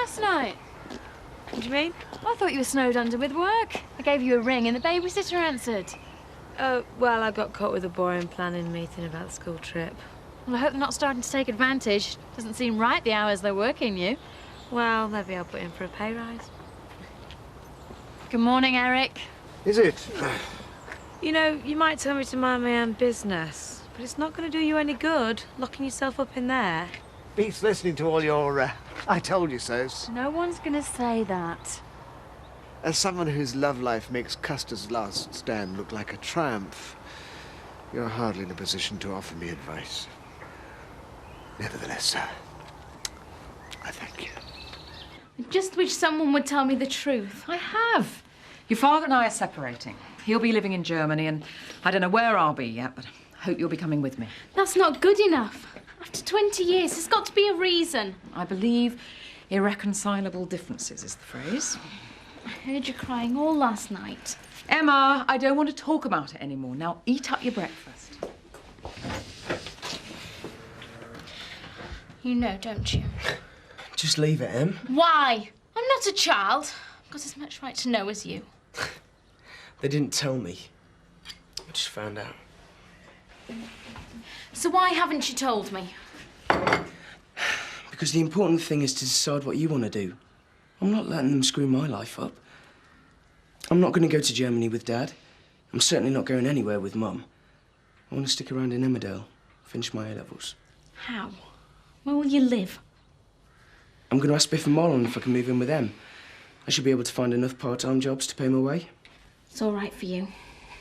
last night? What do you mean? I thought you were snowed under with work. I gave you a ring and the babysitter answered. Oh, well, I got caught with a boring planning meeting about the school trip. Well, I hope they're not starting to take advantage. Doesn't seem right, the hours they're working you. Well, maybe I'll put in for a pay rise. Good morning, Eric. Is it? You know, you might tell me to mind my own business, but it's not going to do you any good, locking yourself up in there. Beats listening to all your, I told you so's. No one's gonna say that. As someone whose love life makes Custer's last stand look like a triumph, you're hardly in a position to offer me advice. Nevertheless, sir, I thank you. I just wish someone would tell me the truth. I have. Your father and I are separating. He'll be living in Germany, and I don't know where I'll be yet, but I hope you'll be coming with me. That's not good enough. After 20 years, there's got to be a reason. I believe irreconcilable differences is the phrase. I heard you crying all last night. Emma, I don't want to talk about it anymore. Now eat up your breakfast. You know, don't you? Just leave it, Em. Why? I'm not a child. I've got as much right to know as you. They didn't tell me. I just found out. So why haven't you told me? Because the important thing is to decide what you want to do. I'm not letting them screw my life up. I'm not going to go to Germany with Dad. I'm certainly not going anywhere with Mum. I want to stick around in Emmerdale, finish my A-levels. How? Where will you live? I'm going to ask Biff and Marlon if I can move in with them. I should be able to find enough part-time jobs to pay my way. It's all right for you.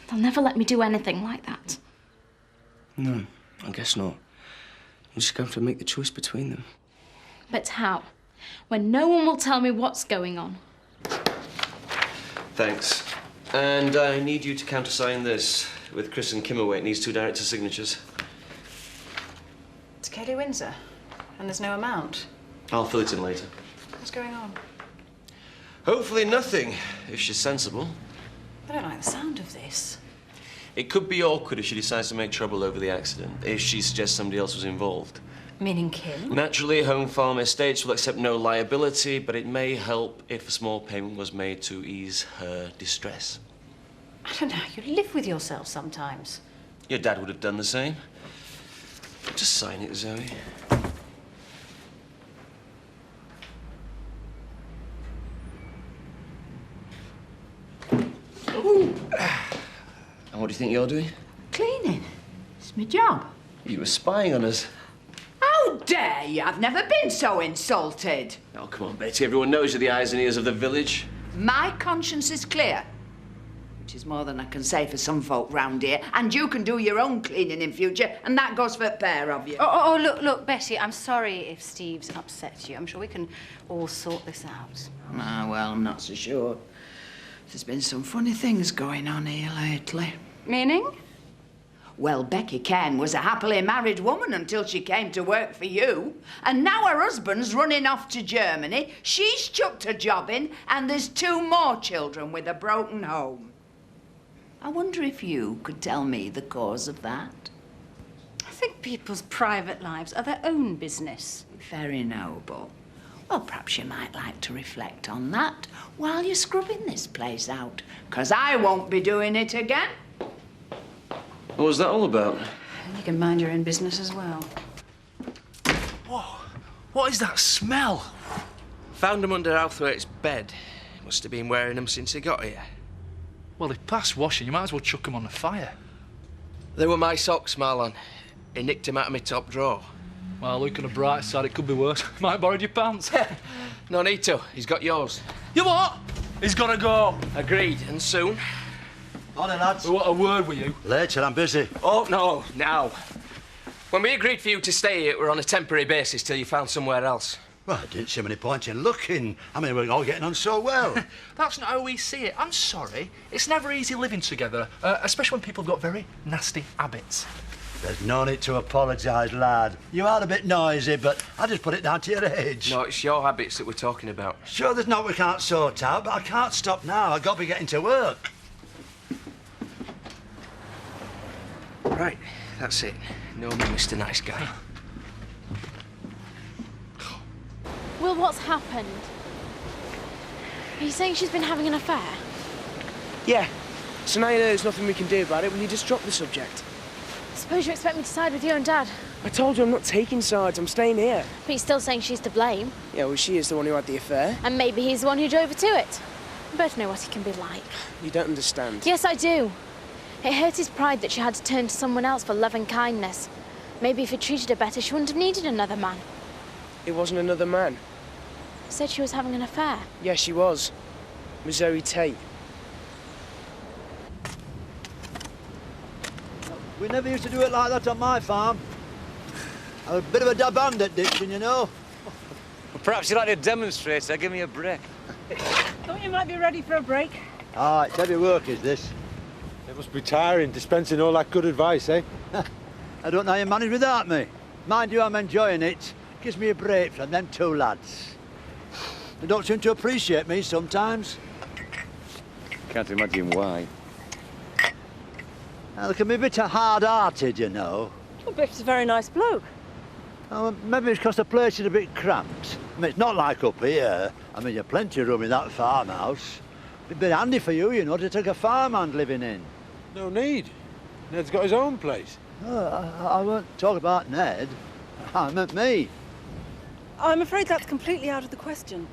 They'll never let me do anything like that. No, I guess not. You just have to make the choice between them. But how? When no one will tell me what's going on. Thanks. And I need you to countersign this with Chris and Kimmerway. It needs 2 director signatures. It's Kelly Windsor, and there's no amount. I'll fill it in later. What's going on? Hopefully nothing, if she's sensible. I don't like the sound of this. It could be awkward if she decides to make trouble over the accident, if she suggests somebody else was involved. Meaning Kim? Naturally, Home Farm Estates will accept no liability, but it may help if a small payment was made to ease her distress. I don't know, you live with yourself sometimes. Your dad would have done the same. Just sign it, Zoe. Ooh. And what do you think you're doing? Cleaning. It's my job. You were spying on us. How dare you? I've never been so insulted. Oh, come on, Betty. Everyone knows you're the eyes and ears of the village. My conscience is clear, which is more than I can say for some folk round here. And you can do your own cleaning in future, and that goes for a pair of you. Oh, look, Betty, I'm sorry if Steve's upset you. I'm sure we can all sort this out. Ah, well, I'm not so sure. There's been some funny things going on here lately. Meaning? Well, Becky Ken was a happily married woman until she came to work for you. And now her husband's running off to Germany. She's chucked her job in, and there's 2 more children with a broken home. I wonder if you could tell me the cause of that? I think people's private lives are their own business. Very noble. Well, perhaps you might like to reflect on that while you're scrubbing this place out, 'cause I won't be doing it again. What was that all about? And you can mind your own business as well. Whoa, what is that smell? Found him under Althwaite's bed. Must have been wearing them since he got here. Well, if past washing, you might as well chuck them on the fire. They were my socks, Marlon. He nicked them out of my top drawer. Well, look on the bright side, it could be worse. Might have borrowed your pants. No need to. He's got yours. You what? He's got to go. Agreed, and soon. On then, lads. We want a word with you. Later, I'm busy. Oh, no, now. When we agreed for you to stay here, we're on a temporary basis till you found somewhere else. Well, I didn't see many points in looking. I mean, we're all getting on so well. That's not how we see it. I'm sorry. It's never easy living together, especially when people have got very nasty habits. There's no need to apologise, lad. You are a bit noisy, but I just put it down to your age. No, it's your habits that we're talking about. Sure, there's not we can't sort out, but I can't stop now. I've got to be getting to work. Right, that's it. No more Mr. Nice Guy. Will, what's happened? Are you saying she's been having an affair? Yeah. So now you know there's nothing we can do about it. Will you just drop the subject? Suppose you expect me to side with you and Dad? I told you I'm not taking sides. I'm staying here. But you're still saying she's to blame. Yeah, well, she is the one who had the affair. And maybe he's the one who drove her to it. We both know what he can be like. You don't understand. Yes, I do. It hurt his pride that she had to turn to someone else for love and kindness. Maybe if he treated her better, she wouldn't have needed another man. It wasn't another man. He said she was having an affair. Yeah, she was. With Zoe Tate. We never used to do it like that on my farm. I was a bit of a dab hand at ditching, you know. Well, perhaps you'd like to demonstrate, so give me a break. Thought you might be ready for a break. Ah, it's heavy work, is this? It must be tiring, dispensing all that good advice, eh? I don't know how you manage without me. Mind you, I'm enjoying it. Gives me a break from them two lads. They don't seem to appreciate me sometimes. Can't imagine why. Now, they can be a bit hard-hearted, you know. Well, Biff's a very nice bloke. Oh, maybe it's because the place is a bit cramped. I mean, it's not like up here. I mean, you've plenty of room in that farmhouse. It'd be handy for you, you know, to take a farmhand living in. No need. Ned's got his own place. Oh, I won't talk about Ned. I meant me. I'm afraid that's completely out of the question.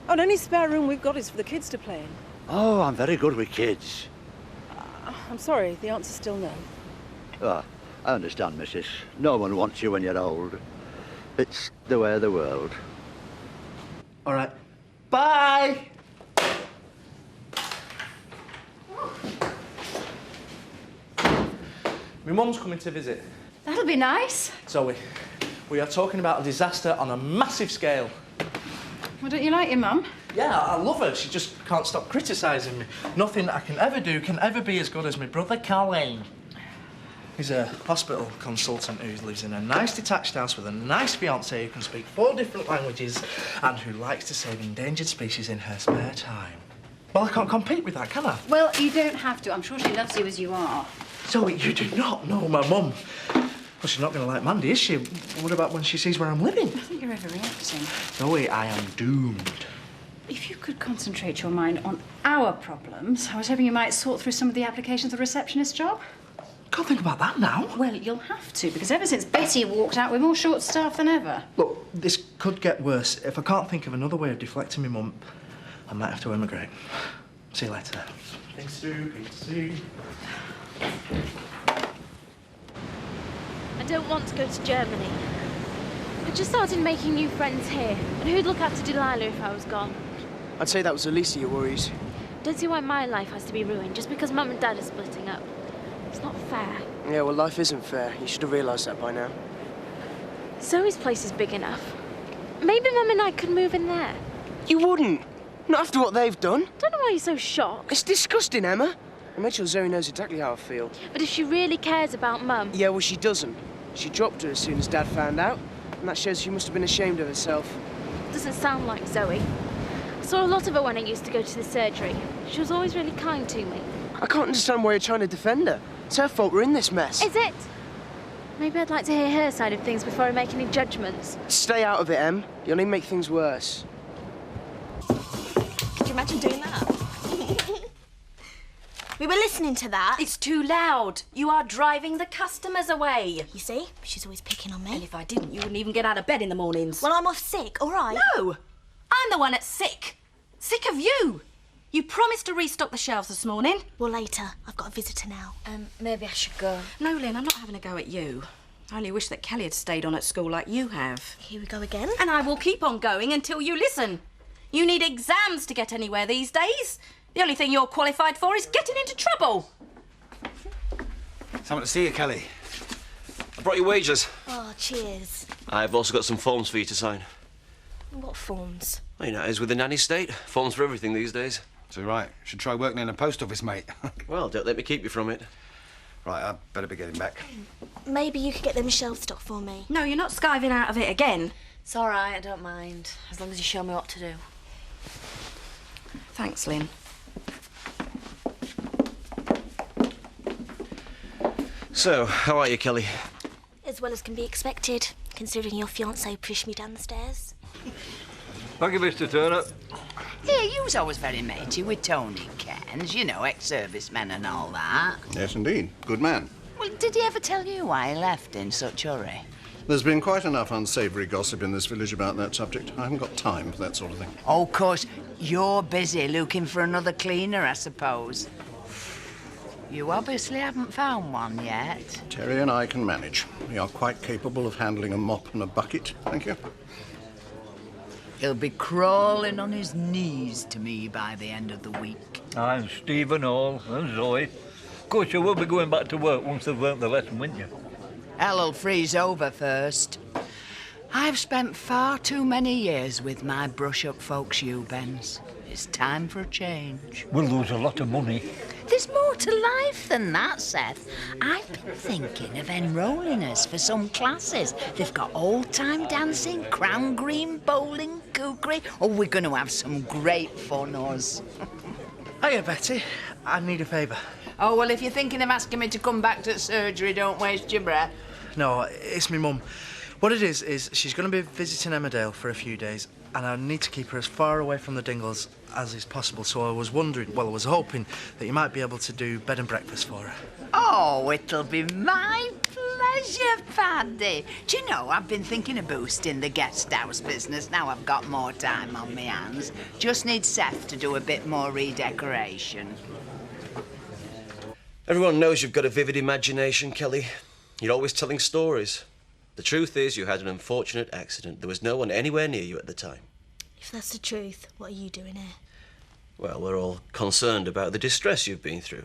And any spare room we've got is for the kids to play in. Oh, I'm very good with kids. I'm sorry, the answer's still no. Oh, I understand, missus. No one wants you when you're old. It's the way of the world. All right. Bye! My mum's coming to visit. That'll be nice. Zoe, we are talking about a disaster on a massive scale. Well, don't you like your mum? Yeah, I love her. She just can't stop criticising me. Nothing I can ever do can ever be as good as my brother Colleen. He's a hospital consultant who lives in a nice detached house with a nice fiancée who can speak 4 different languages and who likes to save endangered species in her spare time. Well, I can't compete with that, can I? Well, you don't have to. I'm sure she loves you as you are. Zoe, you do not know my mum. Well, she's not going to like Mandy, is she? What about when she sees where I'm living? I think you're overreacting. Zoe, I am doomed. If you could concentrate your mind on our problems, I was hoping you might sort through some of the applications for the receptionist job. Can't think about that now. Well, you'll have to, because ever since Betty walked out, we're more short-staffed than ever. Look, this could get worse. If I can't think of another way of deflecting my mum, I might have to emigrate. See you later. Thanks, Sue. I don't want to go to Germany. I just started making new friends here. And who'd look after Delilah if I was gone? I'd say that was the least of your worries. Don't see why my life has to be ruined just because Mum and Dad are splitting up. It's not fair. Yeah, well, life isn't fair. You should have realised that by now. Zoe's place is big enough. Maybe Mum and I could move in there. You wouldn't. Not after what they've done. Don't know why you're so shocked. It's disgusting, Emma. I made sure Zoe knows exactly how I feel. But if she really cares about Mum... Yeah, well, she doesn't. She dropped her as soon as Dad found out. And that shows she must have been ashamed of herself. Doesn't sound like Zoe. I saw a lot of her when I used to go to the surgery. She was always really kind to me. I can't understand why you're trying to defend her. It's her fault we're in this mess. Is it? Maybe I'd like to hear her side of things before I make any judgments. Stay out of it, Em. You'll only make things worse. Could you imagine doing that? We were listening to that. It's too loud. You are driving the customers away. You see? She's always picking on me. And if I didn't, you wouldn't even get out of bed in the mornings. Well, I'm off sick, all right? No! I'm the one that's sick. Sick of you. You promised to restock the shelves this morning. Well, later. I've got a visitor now. Maybe I should go. No, Lynn, I'm not having a go at you. I only wish that Kelly had stayed on at school like you have. Here we go again. And I will keep on going until you listen. You need exams to get anywhere these days. The only thing you're qualified for is getting into trouble. Someone to see you, Kelly. I brought you wages. Oh, cheers. I've also got some forms for you to sign. What forms? Well, you know, as with the nanny state, forms for everything these days. So right, should try working in a post office, mate. Well, don't let me keep you from it. Right, I better be getting back. Maybe you could get them shelf stock for me. No, you're not skiving out of it again. It's all right, I don't mind, as long as you show me what to do. Thanks, Lynn. So, how are you, Kelly? As well as can be expected, considering your fiancé pushed me down the stairs. Thank you, Mr. Turner. Here, you was always very matey with Tony Cairns, you know, ex-servicemen and all that. Yes, indeed. Good man. Well, did he ever tell you why he left in such a hurry? There's been quite enough unsavoury gossip in this village about that subject. I haven't got time for that sort of thing. Oh, of course, you're busy looking for another cleaner, I suppose. You obviously haven't found one yet. Terry and I can manage. We are quite capable of handling a mop and a bucket. Thank you. He'll be crawling on his knees to me by the end of the week. I'm Stephen Hall and Zoe. Of course, you will be going back to work once they've learnt the lesson, won't you? Hell'll freeze over first. I've spent far too many years with my brush-up folks, you, Bens. It's time for a change. We'll lose a lot of money. There's more to life than that, Seth. I've been thinking of enrolling us for some classes. They've got old-time dancing, crown green, bowling, kukri. Oh, we're going to have some great fun, us. Hiya, Betty. I need a favour. Oh, well, if you're thinking of asking me to come back to surgery, don't waste your breath. No, it's me mum. What it is she's going to be visiting Emmerdale for a few days, and I need to keep her as far away from the Dingles as is possible. So I was wondering, well, I was hoping that you might be able to do bed and breakfast for her. Oh, it'll be my pleasure, Paddy. Do you know, I've been thinking of boosting the guest house business now I've got more time on my hands. Just need Seth to do a bit more redecoration. Everyone knows you've got a vivid imagination, Kelly. You're always telling stories. The truth is, you had an unfortunate accident. There was no one anywhere near you at the time. If that's the truth, what are you doing here? Well, we're all concerned about the distress you've been through.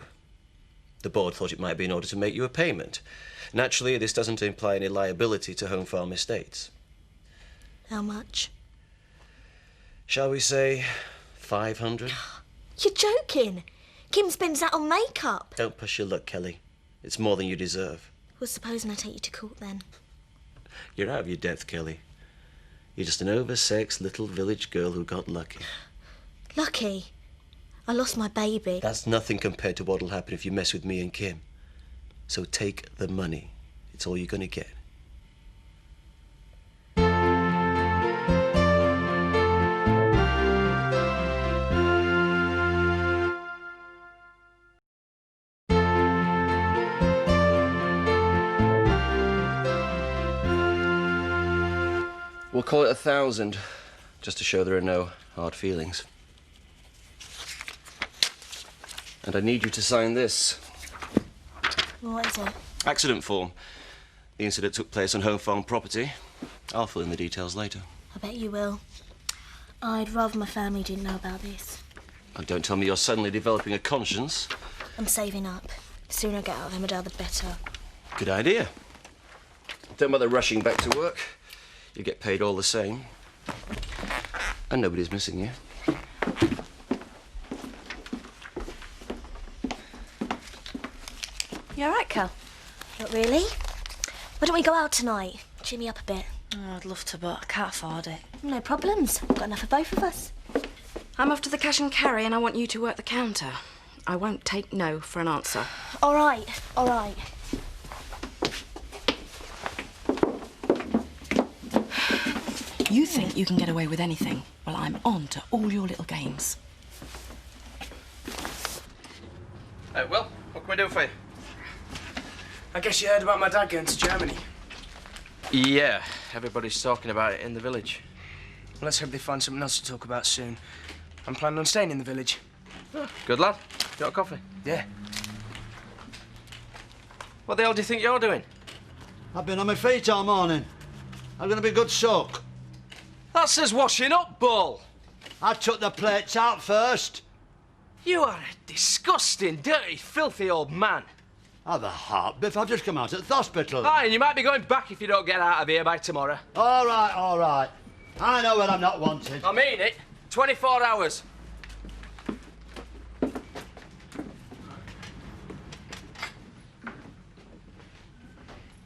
The board thought it might be in order to make you a payment. Naturally, this doesn't imply any liability to Home Farm Estates. How much? Shall we say 500? You're joking. Kim spends that on makeup. Don't push your luck, Kelly. It's more than you deserve. Well, supposing I take you to court then? You're out of your depth, Kelly. You're just an oversexed little village girl who got lucky. Lucky? I lost my baby. That's nothing compared to what'll happen if you mess with me and Kim. So take the money. It's all you're gonna get. We'll call it 1,000, just to show there are no hard feelings. And I need you to sign this. What is it? Accident form. The incident took place on Home Farm property. I'll fill in the details later. I bet you will. I'd rather my family didn't know about this. And don't tell me you're suddenly developing a conscience. I'm saving up. The sooner I get out of Emmerdale, the better. Good idea. Don't bother rushing back to work. You get paid all the same. And nobody's missing you. You all right, Cal? Not really. Why don't we go out tonight? Cheer me up a bit. Oh, I'd love to, but I can't afford it. No problems. I've got enough for both of us. I'm off to the cash and carry and I want you to work the counter. I won't take no for an answer. All right, all right. You think you can get away with anything? Well, I'm on to all your little games. Well, what can we do for you? I guess you heard about my dad going to Germany. Yeah, everybody's talking about it in the village. Well, let's hope they find something else to talk about soon. I'm planning on staying in the village. Oh, good lad. You got a coffee? Yeah. What the hell do you think you're doing? I've been on my feet all morning. I'm going to be a good soak. That says washing up, Bull. I took the plates out first. You are a disgusting, dirty, filthy old man. Have a heart, Biff. I've just come out at the hospital. Aye, and you might be going back if you don't get out of here by tomorrow. All right, all right. I know when I'm not wanted. I mean it. 24 hours.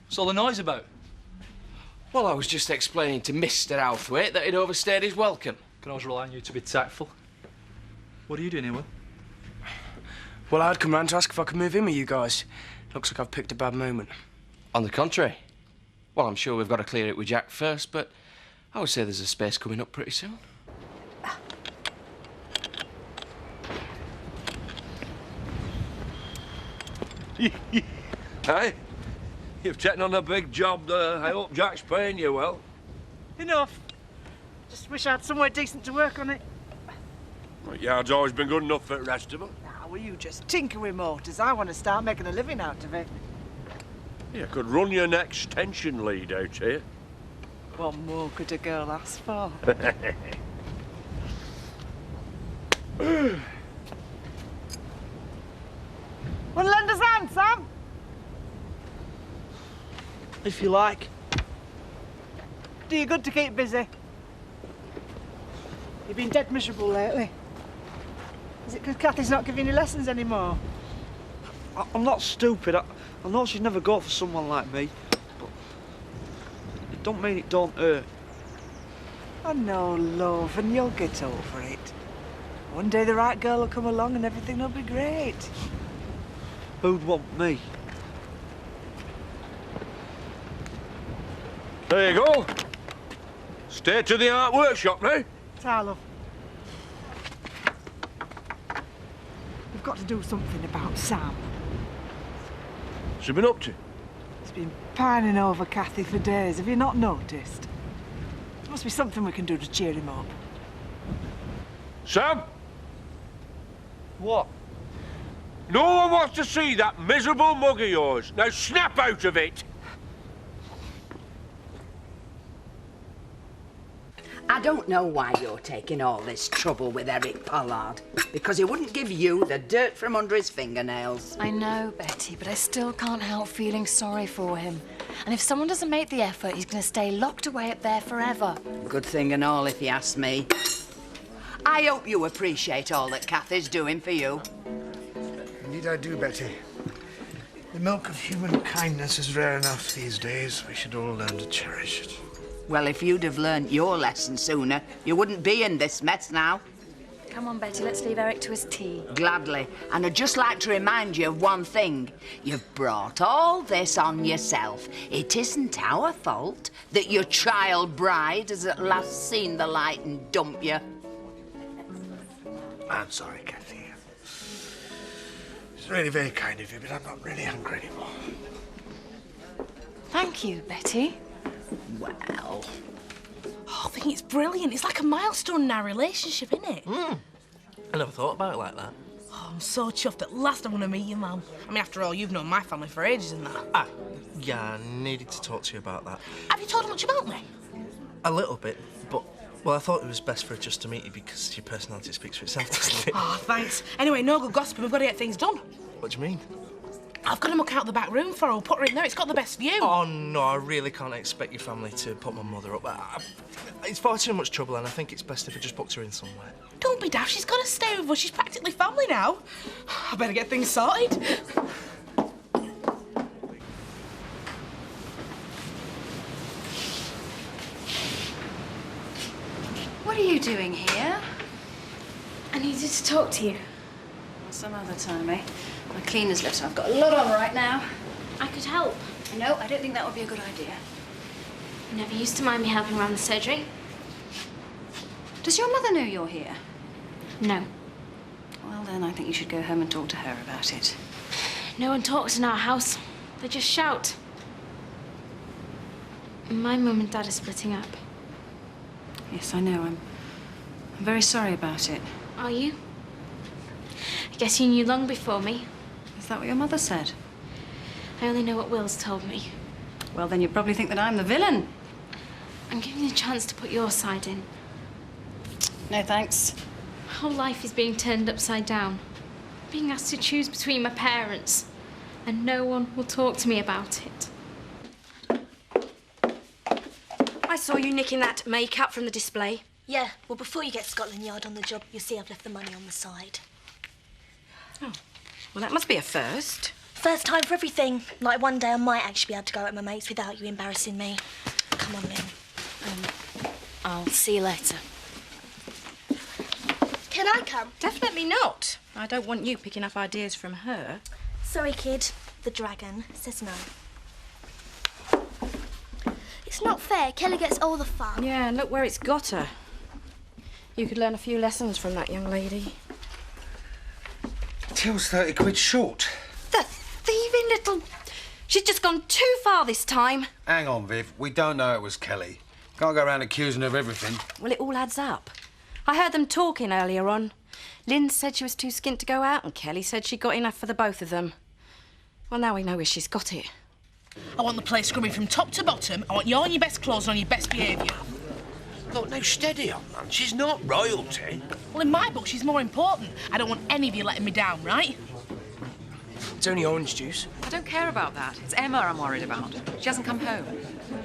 What's all the noise about? Well, I was just explaining to Mr. Outhwaite that he'd overstayed his welcome. Can always rely on you to be tactful. What are you doing here, Will? Well, I'd come round to ask if I could move in with you guys. Looks like I've picked a bad moment. On the contrary. Well, I'm sure we've got to clear it with Jack first, but I would say there's a space coming up pretty soon. Hey, you've taken on a big job there. I hope Jack's paying you well. Enough. Just wish I had somewhere decent to work on it. Well, yard's always been good enough for the rest of them. Now, will you just tinker with motors? I want to start making a living out of it. You could run your extension lead out here. What more could a girl ask for? Want to lend us a hand, Sam? If you like. Do you good to keep busy? You've been dead miserable lately. Is it because Kathy's not giving you lessons anymore? I'm not stupid. I know she'd never go for someone like me, but it don't mean it don't hurt. I know, love, and you'll get over it. One day the right girl will come along and everything will be great. Who'd want me? There you go. Stay to the art workshop now. Ta, love. We've got to do something about Sam. What's he been up to? He's been pining over Kathy for days. Have you not noticed? There must be something we can do to cheer him up. Sam? What? No one wants to see that miserable mug of yours. Now snap out of it. I don't know why you're taking all this trouble with Eric Pollard, because he wouldn't give you the dirt from under his fingernails. I know, Betty, but I still can't help feeling sorry for him. And if someone doesn't make the effort, he's going to stay locked away up there forever. Good thing and all, if you ask me. I hope you appreciate all that Kathy's doing for you. Indeed I do, Betty. The milk of human kindness is rare enough these days. We should all learn to cherish it. Well, if you'd have learnt your lesson sooner, you wouldn't be in this mess now. Come on, Betty, let's leave Eric to his tea. Gladly. And I'd just like to remind you of one thing. You've brought all this on yourself. It isn't our fault that your child bride has at last seen the light and dumped you. I'm sorry, Kathy. It's really very kind of you, but I'm not really hungry anymore. Thank you, Betty. Well... Oh, I think it's brilliant. It's like a milestone in our relationship, isn't it? I never thought about it like that. Oh, I'm so chuffed. At last I want to meet you, Mum. I mean, after all, you've known my family for ages and that. Yeah, I needed to talk to you about that. Have you told her much about me? A little bit, but... Well, I thought it was best for her just to meet you because your personality speaks for itself, doesn't it? Oh, thanks. Anyway, no good gossiping. We've got to get things done. What do you mean? I've got to muck out the back room for her. We'll put her in there. It's got the best view. Oh, no, I really can't expect your family to put my mother up. It's far too much trouble, and I think it's best if I just booked her in somewhere. Don't be daft. She's got to stay with us. She's practically family now. I better get things sorted. What are you doing here? I needed to talk to you. Well, some other time, eh? My cleaner's left, so I've got a lot on right now. I could help. No, I don't think that would be a good idea. You never used to mind me helping around the surgery. Does your mother know you're here? No. Well, then I think you should go home and talk to her about it. No one talks in our house. They just shout. My mum and dad are splitting up. Yes, I know. I'm very sorry about it. Are you? I guess you knew long before me. Is that what your mother said? I only know what Will's told me. Well, then you probably think that I'm the villain. I'm giving you a chance to put your side in. No, thanks. My whole life is being turned upside down. Being asked to choose between my parents. And no one will talk to me about it. I saw you nicking that makeup from the display. Yeah, well, before you get Scotland Yard on the job, you'll see I've left the money on the side. Oh, well, that must be a first. First time for everything. Like, one day I might actually be able to go out with my mates without you embarrassing me. Come on, Lynn. I'll see you later. Can I come? Definitely not. I don't want you picking up ideas from her. Sorry, kid. The dragon says no. It's not fair. Kelly gets all the fun. Yeah, and look where it's got her. You could learn a few lessons from that young lady. Till's 30 quid short. The thieving little... She's just gone too far this time. Hang on, Viv. We don't know it was Kelly. Can't go around accusing her of everything. Well, it all adds up. I heard them talking earlier on. Lynn said she was too skint to go out, and Kelly said she got enough for the both of them. Well, now we know where she's got it. I want the place scrubbing from top to bottom. I want you all in your best clothes and on your best behaviour. Look, now steady on, man. She's not royalty. Well, in my book, she's more important. I don't want any of you letting me down, right? It's only orange juice. I don't care about that. It's Emma I'm worried about. She hasn't come home.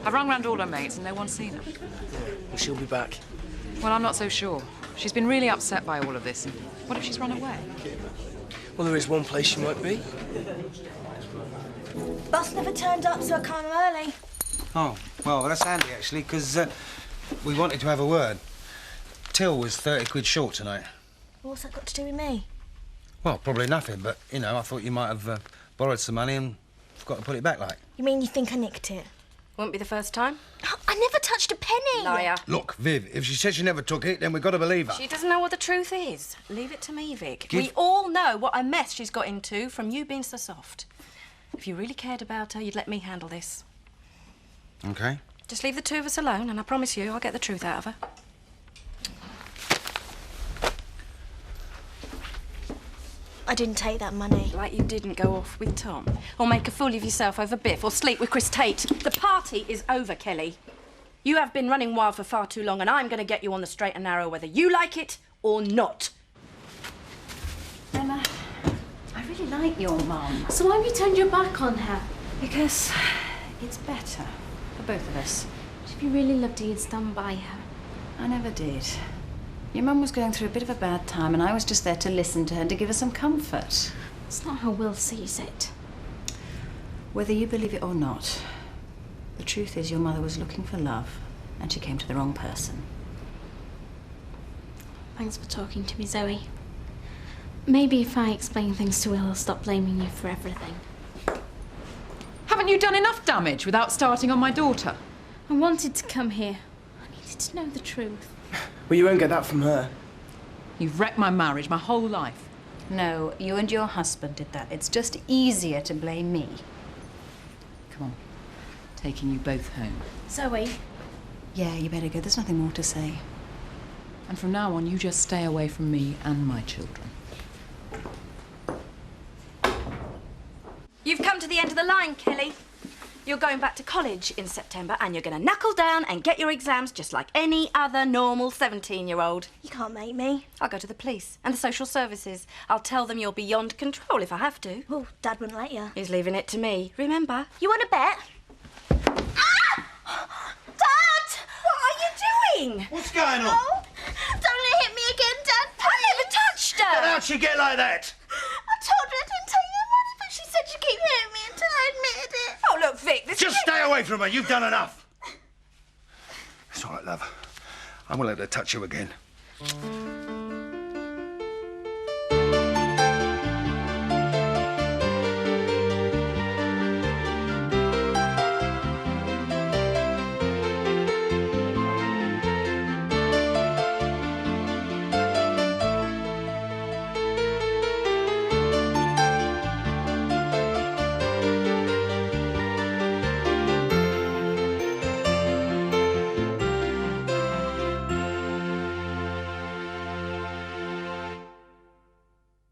I've rung round all her mates and no one's seen her. Well, she'll be back. Well, I'm not so sure. She's been really upset by all of this. And what if she's run away? Well, there is one place she might be. Bus never turned up, so I came early. Oh, well, that's handy, actually, because we wanted to have a word. Till was 30 quid short tonight. What's that got to do with me? Well, probably nothing, but, you know, I thought you might have borrowed some money and forgot to put it back, like. You mean you think I nicked it? Won't be the first time. I never touched a penny. Liar. Look, Viv, if she said she never took it, then we've got to believe her. She doesn't know what the truth is. Leave it to me, Vic. Give- We all know what a mess she's got into from you being so soft. If you really cared about her, you'd let me handle this. OK. Just leave the two of us alone, and I promise you I'll get the truth out of her. I didn't take that money. Like you didn't go off with Tom. Or make a fool of yourself over Biff, or sleep with Chris Tate. The party is over, Kelly. You have been running wild for far too long, and I'm going to get you on the straight and narrow whether you like it or not. Emma, I really like your mum. So why have you turned your back on her? Because it's better for both of us. If you really loved her, you'd stand by her. I never did. Your mum was going through a bit of a bad time, and I was just there to listen to her and to give her some comfort. It's not how Will sees it. Whether you believe it or not, the truth is your mother was looking for love, and she came to the wrong person. Thanks for talking to me, Zoe. Maybe if I explain things to Will, he'll stop blaming you for everything. Haven't you done enough damage without starting on my daughter? I wanted to come here. I needed to know the truth. Well, you won't get that from her. You've wrecked my marriage, my whole life. No, you and your husband did that. It's just easier to blame me. Come on. Taking you both home. Zoe. Yeah, you better go. There's nothing more to say. And from now on, you just stay away from me and my children. You've come to the end of the line, Kelly. You're going back to college in September, and you're going to knuckle down and get your exams just like any other normal 17-year-old. You can't make me. I'll go to the police and the social services. I'll tell them you're beyond control if I have to. Well, Dad wouldn't let you. He's leaving it to me, remember? You want to bet? Dad! What are you doing? What's going on? Oh, don't let her hit me again, Dad. I never touched her! How'd she get like that? I told her I didn't take your money, but she said she'd keep hitting me until I admitted it. Oh, look, Vic, this Just is... stay away from her. You've done enough. It's all right, love. I won't let her touch you again.